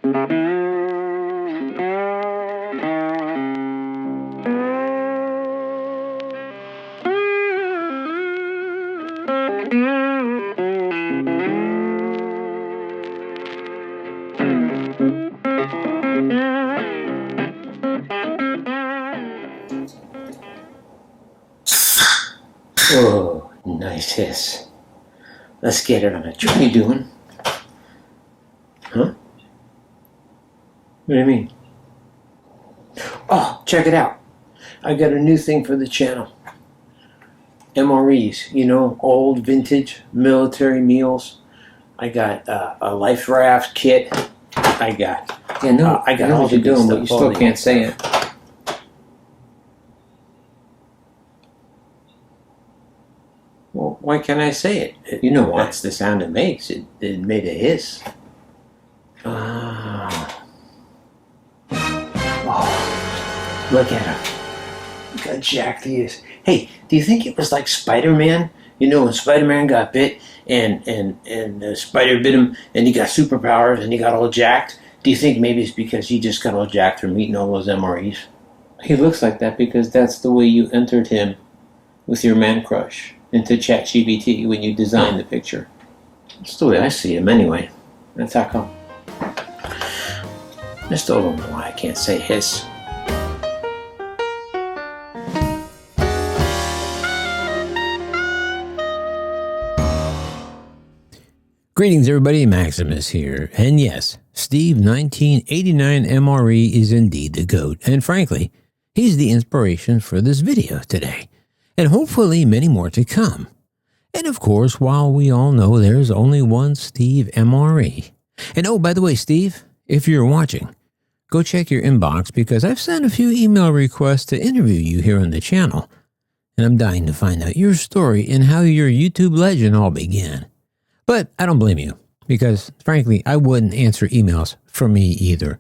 Oh, nice hiss. Let's get it on a What are you doing? Huh? What do you mean? Oh, check it out. I got a new thing for the channel. MREs, you know, old vintage military meals. I got a life raft kit. I got I got all what you're doing, but you still can't say it. Well, why can't I say it? You know why? That's the sound it makes. It made a hiss. Oh, look at him. Look how jacked he is. Hey, do you think it was like Spider-Man? You know, when Spider-Man got bit and the spider bit him and he got superpowers and he got all jacked? Do you think maybe it's because he just got all jacked from eating all those MREs? He looks like that because that's the way you entered him with your man crush into ChatGPT when you designed the picture. That's the way I see him anyway. That's how come. I still don't know why I can't say hiss. Greetings, everybody. Maximus here. And yes, Steve 1989 MRE is indeed the GOAT. And frankly, he's the inspiration for this video today. And hopefully many more to come. And of course, while we all know there's only one Steve MRE. And oh, by the way, Steve, if you're watching, go check your inbox because I've sent a few email requests to interview you here on the channel. And I'm dying to find out your story and how your YouTube legend all began. But I don't blame you because, frankly, I wouldn't answer emails for me either.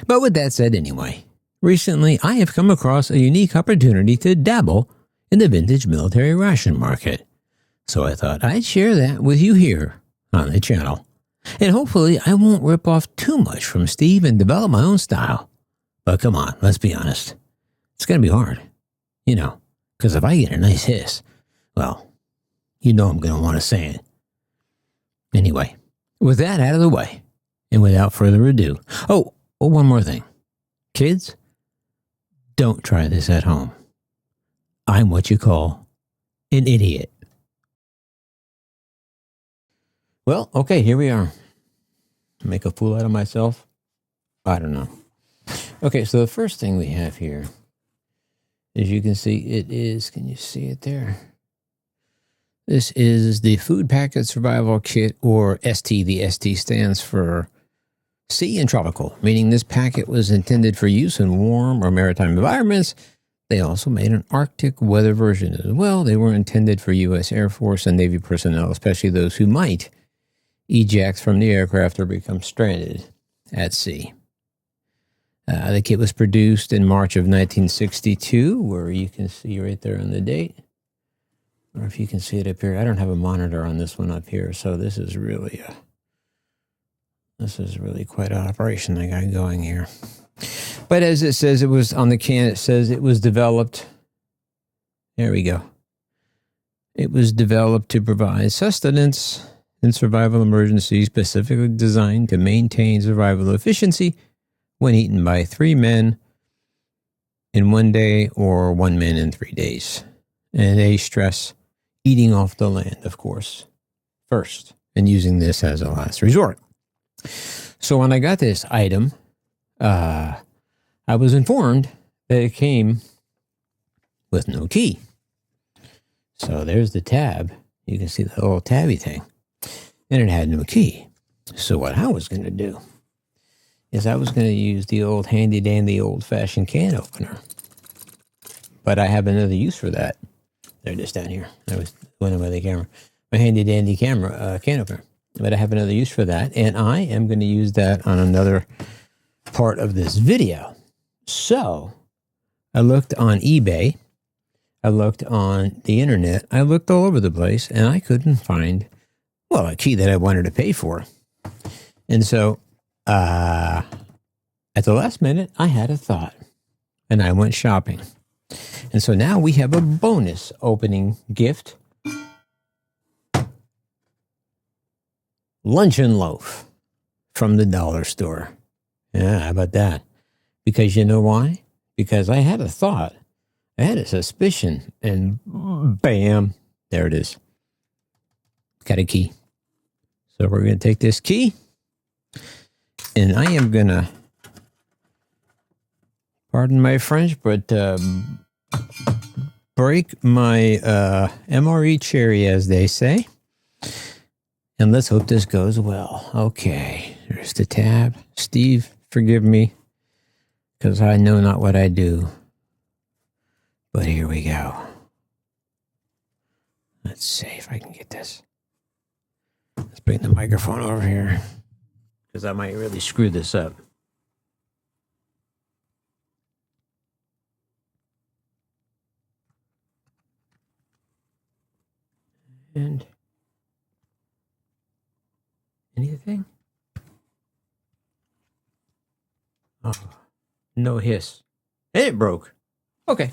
But with that said anyway, recently I have come across a unique opportunity to dabble in the vintage military ration market. So I thought I'd share that with you here on the channel. And hopefully I won't rip off too much from Steve and develop my own style. But come on, let's be honest. It's going to be hard. You know, because if I get a nice hiss, well, you know I'm going to want to say it. Anyway, with that out of the way, and without further ado, one more thing. Kids, don't try this at home. I'm what you call an idiot. Well, okay, here we are. Make a fool out of myself? I don't know. Okay, so the first thing we have here, as you can see, it is, can you see it there? This is the Food Packet Survival Kit, or ST. The ST stands for Sea and Tropical, meaning this packet was intended for use in warm or maritime environments. They also made an Arctic weather version as well. They were intended for U.S. Air Force and Navy personnel, especially those who might eject from the aircraft or become stranded at sea. The kit was produced in March of 1962, where you can see right there on the date. Or if you can see it up here. I don't have a monitor on this one up here, so this is really quite an operation I got going here. But as it says, it was on the can, it says it was developed. There we go. It was developed to provide sustenance in survival emergencies, specifically designed to maintain survival efficiency when eaten by 3 men in 1 day or 1 man in 3 days. And they stress eating off the land, of course, first, and using this as a last resort. So when I got this item, I was informed that it came with no key. So there's the tab. You can see the little tabby thing. And it had no key. So what I was going to do is I was going to use the old handy-dandy old-fashioned can opener. But I have another use for that. They're just down here. I was going by the camera. My handy-dandy camera can opener. But I have another use for that. And I am going to use that on another part of this video. So I looked on eBay. I looked on the internet. I looked all over the place. And I couldn't find, well, a key that I wanted to pay for. And so at the last minute, I had a thought and I went shopping. And so now we have a bonus opening gift. Luncheon loaf from the dollar store. Yeah, how about that? Because you know why? Because I had a thought. I had a suspicion. And bam, there it is. Got a key. So we're going to take this key. And I am going to, pardon my French, but break my MRE cherry, as they say. And let's hope this goes well. Okay, there's the tab. Steve, forgive me, because I know not what I do. But here we go. Let's see if I can get this. Let's bring the microphone over here, because I might really screw this up. And anything? Oh, no hiss. And it broke. Okay.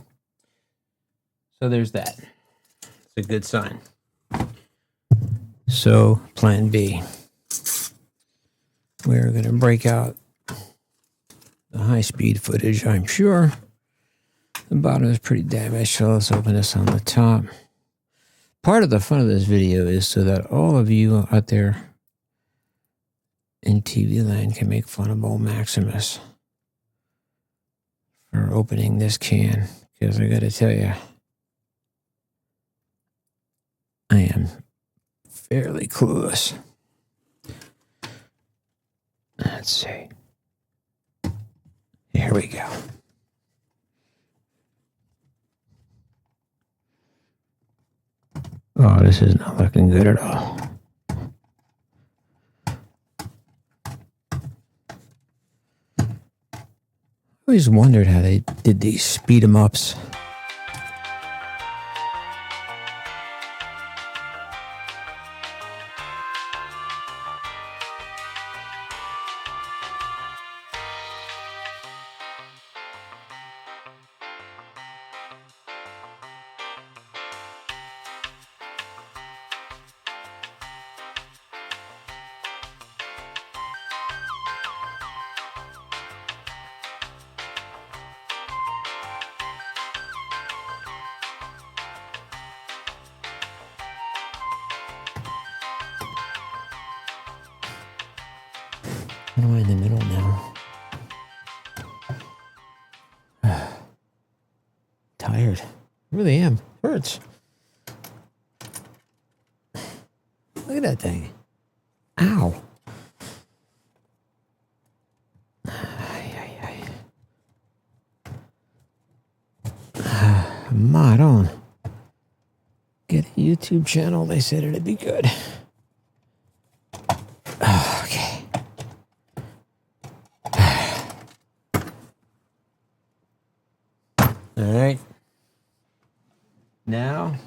So there's that. It's a good sign. So, plan B. We're going to break out the high-speed footage, I'm sure. The bottom is pretty damaged, so let's open this on the top. Part of the fun of this video is so that all of you out there in TV land can make fun of old Maximus for opening this can, because I got to tell you, I am fairly clueless. Let's see. Here we go. Oh, this is not looking good at all. I always wondered how they did these speed 'em ups. What am I in the middle now? Tired. I really am. Hurts. Look at that thing. Ow. Maron. Get a YouTube channel. They said it'd be good. Okay. All right. Now,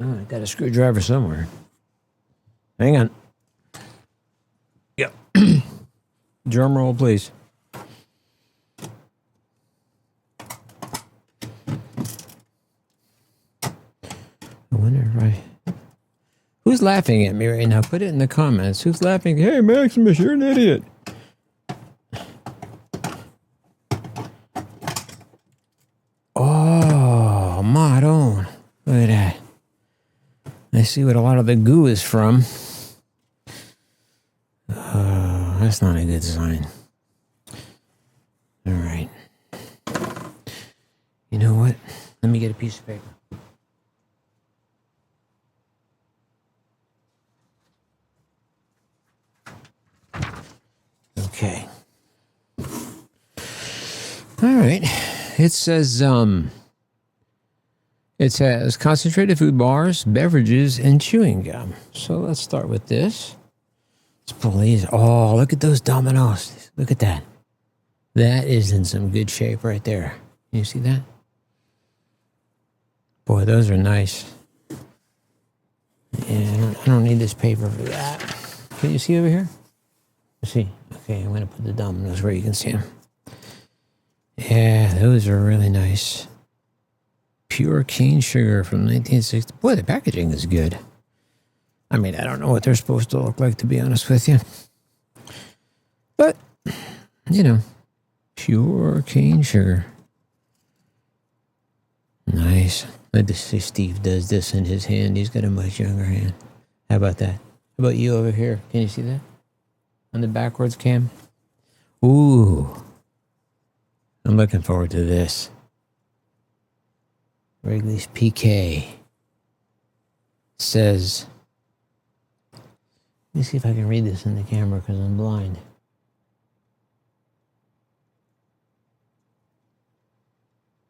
I got a screwdriver somewhere. Hang on. Yep. Drum roll, please. I wonder if who's laughing at me right now? Put it in the comments. Who's laughing? Hey, Maximus, you're an idiot. Oh, Maron. Look at that. I see what a lot of the goo is from. That's not a good sign. All right. You know what? Let me get a piece of paper. Okay. All right. It says, it says concentrated food bars, beverages, and chewing gum. So let's start with this. Let's pull these. Oh, look at those dominoes. Look at that. That is in some good shape right there. You see that? Boy, those are nice. And I don't need this paper for that. Can you see over here? Let's see. Okay, I'm going to put the dominoes where you can see them. Yeah, those are really nice. Pure cane sugar from 1960. Boy, the packaging is good. I mean, I don't know what they're supposed to look like, to be honest with you. But, you know, pure cane sugar. Nice. I'd just say Steve does this in his hand. He's got a much younger hand. How about that? How about you over here? Can you see that? On the backwards cam? Ooh. I'm looking forward to this. Wrigley's PK says, let me see if I can read this in the camera because I'm blind.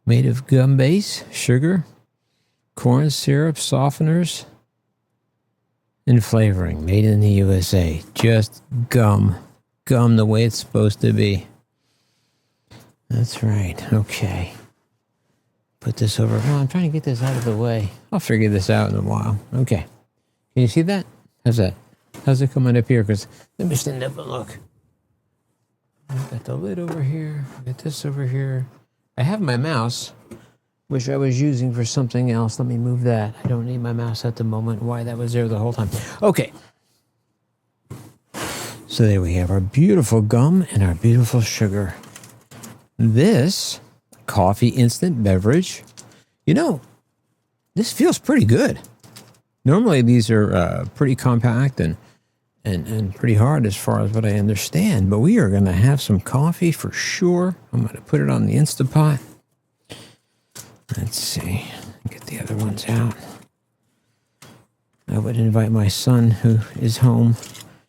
Made of gum base, sugar, corn syrup, softeners, and flavoring. Made in the USA. Just gum. Gum the way it's supposed to be. That's right. Okay. Put this over. Oh, I'm trying to get this out of the way. I'll figure this out in a while. Okay. Can you see that? How's that? How's it coming up here? Because let me stand up and look. I've got the lid over here. I've got this over here. I have my mouse, which I was using for something else. Let me move that. I don't need my mouse at the moment. Why, that was there the whole time. Okay. So there we have our beautiful gum and our beautiful sugar. This coffee instant beverage, you know, this feels pretty good. Normally these are pretty compact and pretty hard as far as what I understand, but we are going to have some coffee for sure. I'm going to put it on the Instapot. Let's see, get the other ones out. I would invite my son, who is home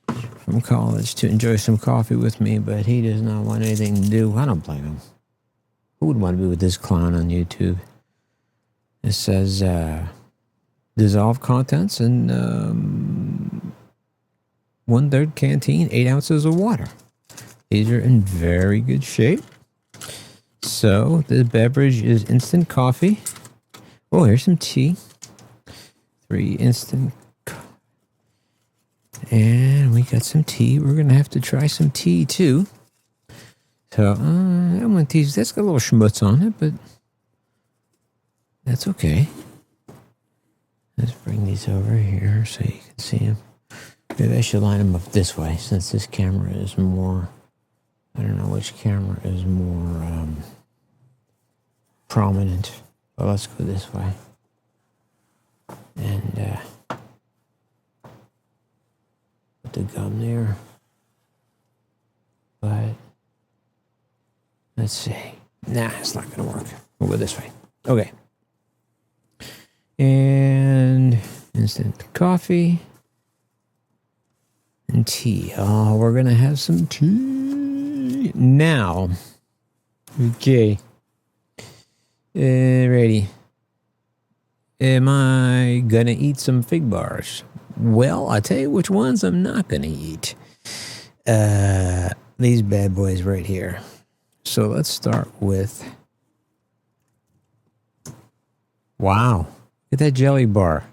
from college, to enjoy some coffee with me, but he does not want anything to do. I don't blame him. Who would want to be with this clown on YouTube? It says dissolved contents and 1/3 canteen, 8 ounces of water. These are in very good shape. So the beverage is instant coffee. Oh, here's some tea. 3 instant. And we got some tea. We're going to have to try some tea too. So, I want these. That's got a little schmutz on it, but that's okay. Let's bring these over here so you can see them. Maybe I should line them up this way since this camera is more, I don't know which camera is more prominent. But let's go this way. And put the gum there. But let's see. Nah, it's not going to work. We'll go this way. Okay. And instant coffee and tea. Oh, we're going to have some tea now. Okay. Ready. Am I going to eat some fig bars? Well, I'll tell you which ones I'm not going to eat. These bad boys right here. So let's start with, wow, look at that jelly bar.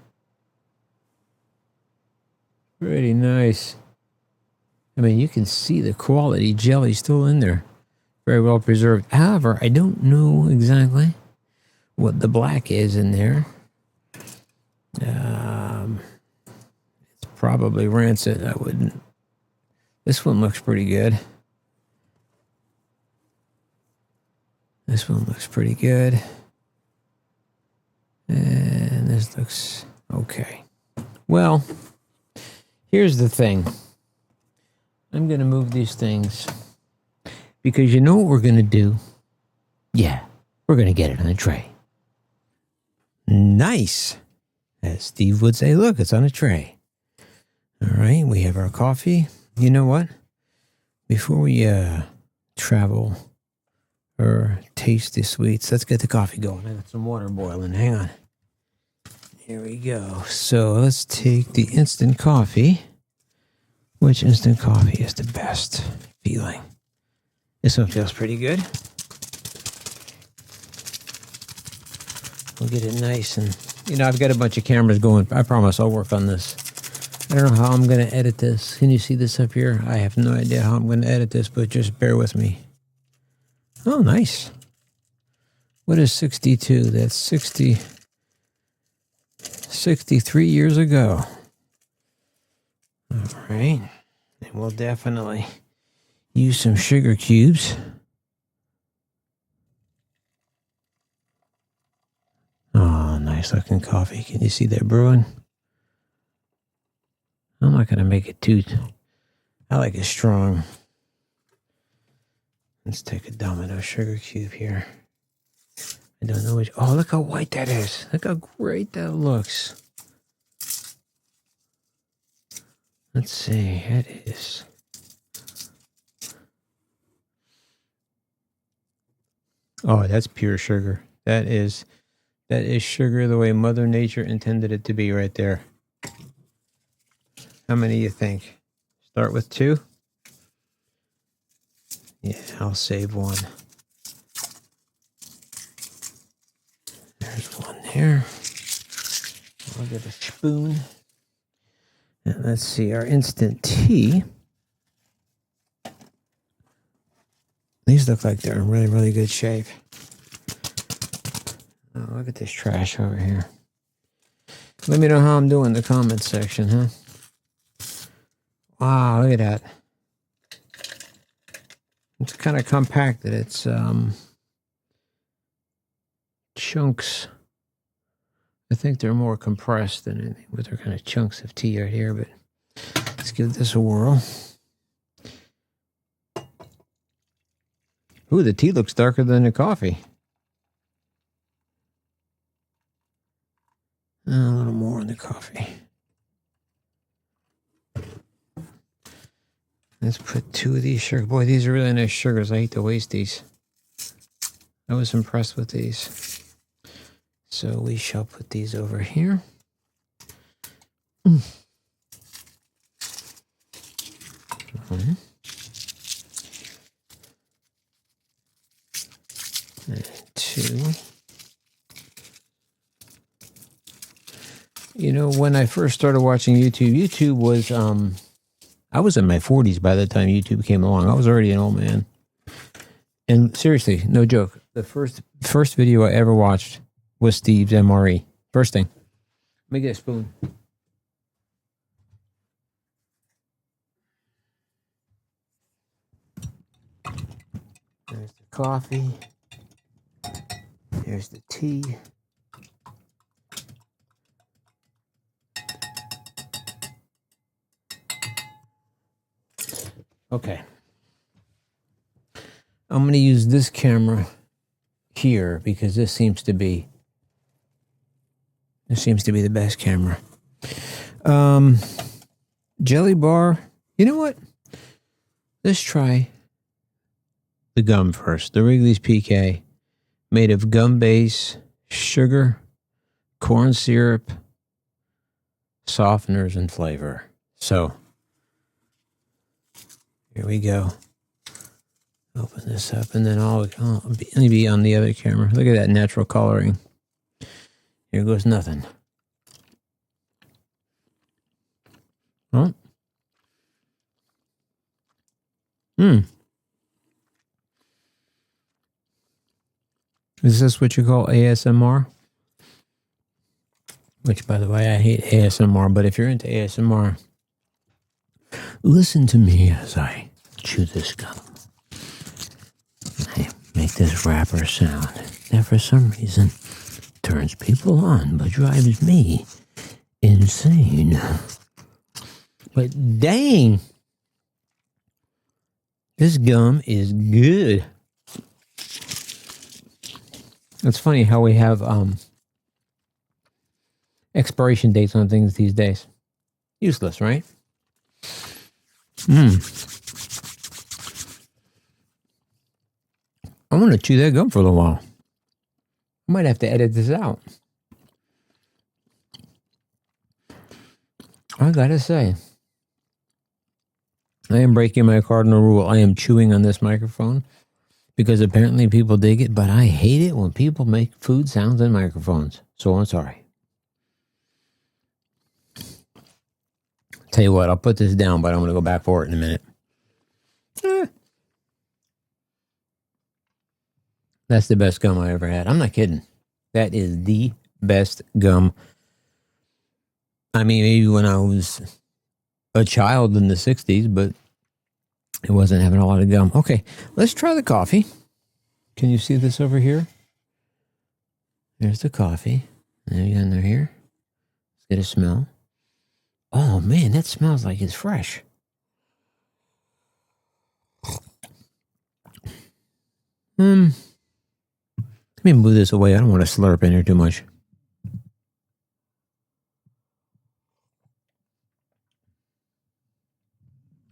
Pretty nice. I mean, you can see the quality jelly still in there. Very well preserved. However, I don't know exactly what the black is in there. It's probably rancid. I wouldn't. This one looks pretty good. This one looks pretty good. And this looks okay. Well, here's the thing. I'm going to move these things because you know what we're going to do? Yeah, we're going to get it on a tray. Nice. As Steve would say, look, it's on a tray. All right, we have our coffee. You know what? Before we travel or taste the sweets, let's get the coffee going. I got some water boiling. Hang on. Here we go. So let's take the instant coffee. Which instant coffee is the best feeling? This one feels pretty good. We'll get it nice and You know, I've got a bunch of cameras going. I promise I'll work on this. I don't know how I'm going to edit this. Can you see this up here? I have no idea how I'm going to edit this, but just bear with me. Oh, nice. What is 62? That's 63 years ago. All right. And we'll definitely use some sugar cubes. Oh, nice looking coffee. Can you see that brewing? I'm not going to make it too... I like it strong. Let's take a Domino sugar cube here. I don't know which... Oh, look how white that is. Look how great that looks. Let's see. That is... Oh, that's pure sugar. That is sugar the way Mother Nature intended it to be right there. How many do you think? Start with 2? Yeah, I'll save 1. There's 1 there. I'll get a spoon. And let's see, our instant tea. These look like they're in really, really good shape. Oh, look at this trash over here. Let me know how I'm doing in the comments section, huh? Wow, look at that. It's kind of compacted. It's chunks. I think they're more compressed than anything, but they're kind of chunks of tea right here. But let's give this a whirl. Ooh, the tea looks darker than the coffee. A little more in the coffee. Let's put 2 of these sugar. Boy, these are really nice sugars. I hate to waste these. I was impressed with these. So we shall put these over here. And 2. You know, when I first started watching YouTube was, I was in my 40s by the time YouTube came along. I was already an old man. And seriously, no joke. The first video I ever watched was Steve's MRE. First thing. Let me get a spoon. There's the coffee. There's the tea. Okay. I'm going to use this camera here because this seems to be the best camera. Jelly bar. You know what? Let's try the gum first. The Wrigley's PK, made of gum base, sugar, corn syrup, softeners, and flavor. So, here we go. Open this up, and then I'll be on the other camera. Look at that natural coloring. Here goes nothing. Oh. Is this what you call ASMR? Which, by the way, I hate ASMR, but if you're into ASMR, listen to me as I chew this gum. I make this wrapper sound that for some reason turns people on but drives me insane. But dang, this gum is good. It's funny how we have expiration dates on things these days. Useless, right? I'm going to chew that gum for a little while. I might have to edit this out. I gotta say, I am breaking my cardinal rule. I am chewing on this microphone because apparently people dig it, but I hate it when people make food sounds in microphones. So I'm sorry. Tell you what, I'll put this down, but I'm going to go back for it in a minute. That's the best gum I ever had. I'm not kidding. That is the best gum. I mean, maybe when I was a child in the 60s, but it wasn't having a lot of gum. Okay, let's try the coffee. Can you see this over here? There's the coffee. There you go under here. Let's get a smell. Oh, man, that smells like it's fresh. Let me move this away. I don't want to slurp in here too much.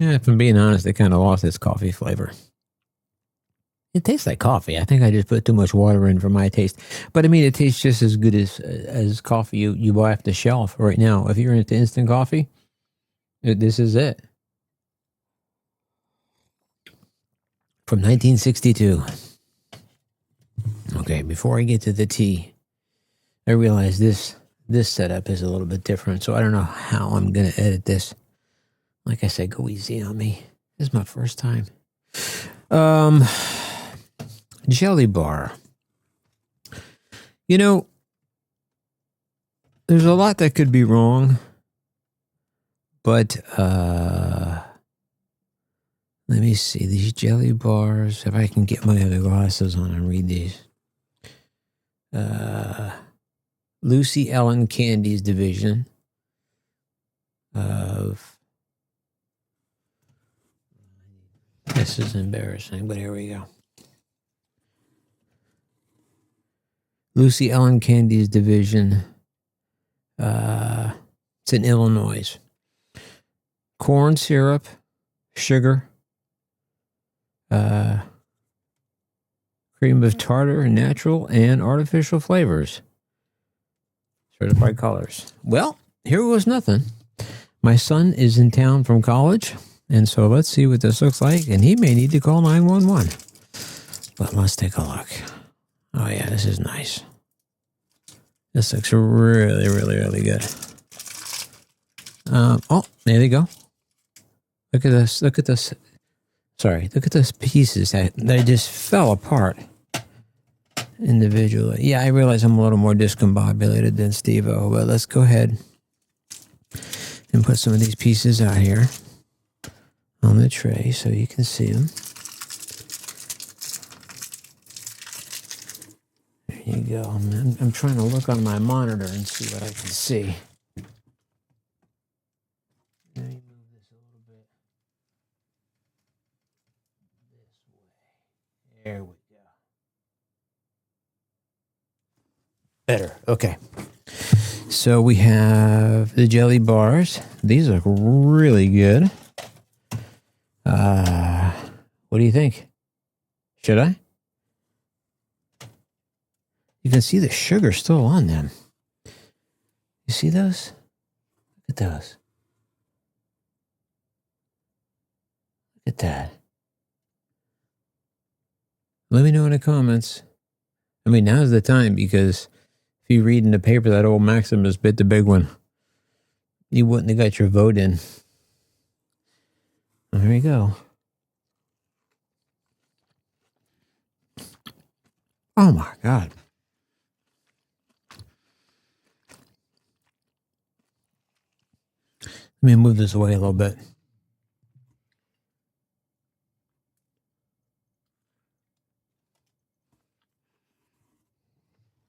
Yeah, if I'm being honest, it kind of lost its coffee flavor. It tastes like coffee. I think I just put too much water in for my taste. But I mean, it tastes just as good as coffee you buy off the shelf right now. If you're into instant coffee, this is it. From 1962. Okay, before I get to the tea, I realize this setup is a little bit different, so I don't know how I'm going to edit this. Like I said, go easy on me. This is my first time. Jelly bar. You know, there's a lot that could be wrong, but let me see. These jelly bars, if I can get my other glasses on and read these. Lucy Ellen Candy's division of... This is embarrassing, but here we go. Lucy Ellen Candy's division. It's in Illinois. Corn syrup, sugar, cream of tartar, natural and artificial flavors. Certified colors. Well, here was nothing. My son is in town from college, and so let's see what this looks like, and he may need to call 911. But let's take a look. Oh yeah, this is nice. This looks really, really, really good. Oh, there they go. Look at this. Look at this. Sorry, look at those pieces that they just fell apart individually. Yeah, I realize I'm a little more discombobulated than Steve-O, but let's go ahead and put some of these pieces out here on the tray so you can see them. There you go. I'm trying to look on my monitor and see what I can see. Let me move this a little bit this way. There we go. Better. Okay. So we have the jelly bars. These look really good. What do you think? Should I? You can see the sugar still on them. You see those? Look at those. Look at that. Let me know in the comments. I mean, now's the time, because if you read in the paper that old Maximus bit the big one, you wouldn't have got your vote in. There you go. Oh my God. Let me move this away a little bit.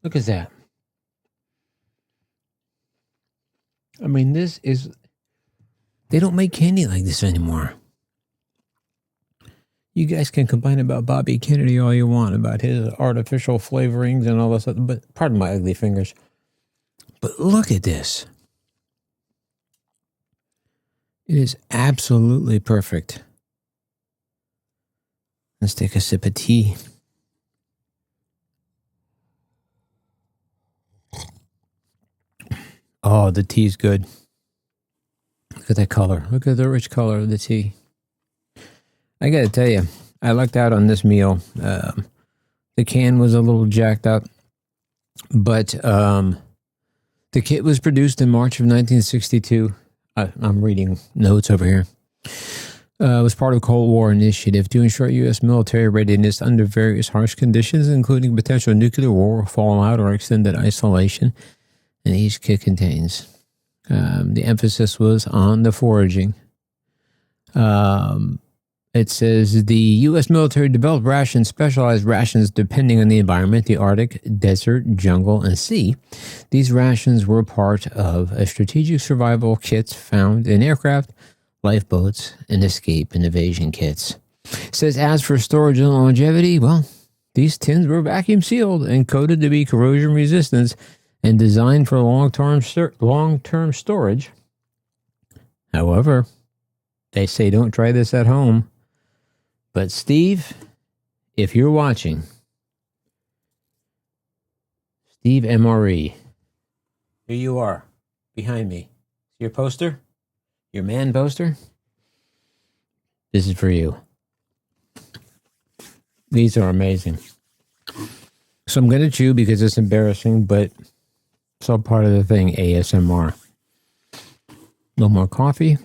Look at that. I mean, this is... They don't make candy like this anymore. You guys can complain about Bobby Kennedy all you want, about his artificial flavorings and all this stuff, but pardon my ugly fingers. But look at this. It is absolutely perfect. Let's take a sip of tea. Oh, the tea's good. Look at that color. Look at the rich color of the tea. I gotta tell you, I lucked out on this meal. The can was a little jacked up, but the kit was produced in March of 1962. I'm reading notes over here. Was part of a Cold War initiative to ensure U.S. military readiness under various harsh conditions, including potential nuclear war, fallout, or extended isolation. And each kit contains. The emphasis was on the foraging. It says the U.S. military developed rations, specialized rations depending on the environment, the Arctic, desert, jungle, and sea. These rations were part of a strategic survival kits found in aircraft, lifeboats, and escape and evasion kits. It says, as for storage and longevity, well, these tins were vacuum sealed and coated to be corrosion resistant and designed for long-term storage. However, they say don't try this at home. But Steve, if you're watching, Steve MRE, here you are, behind me. Your poster? Your man poster? This is for you. These are amazing. So I'm going to chew because it's embarrassing, but it's all part of the thing, ASMR. No more coffee.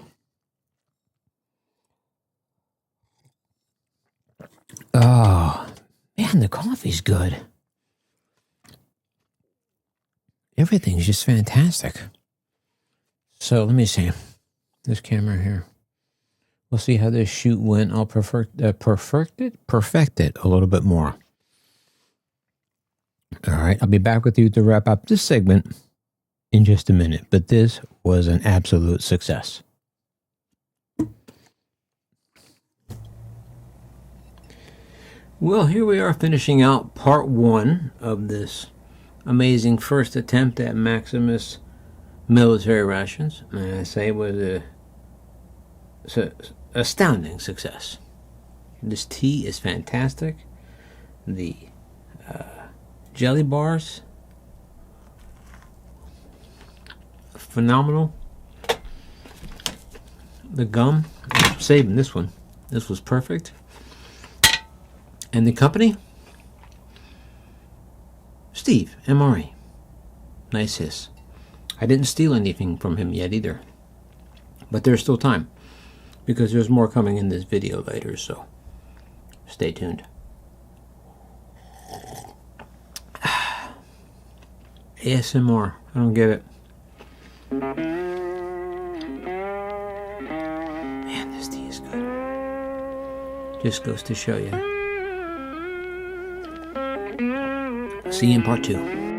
Oh, man, the coffee's good. Everything's just fantastic. So let me see. This camera here. We'll see how this shoot went. I'll perfect it a little bit more. All right, I'll be back with you to wrap up this segment in just a minute. But this was an absolute success. Well, here we are finishing out part one of this amazing first attempt at Maximus military rations. And I say it was a astounding success. This tea is fantastic. The jelly bars, phenomenal. The gum, I'm saving this one. This was perfect. And the company? Steve, MRE. Nice hiss. I didn't steal anything from him yet either. But there's still time. Because there's more coming in this video later, so stay tuned. ASMR. I don't get it. Man, this tea is good. Just goes to show you. See you in part two.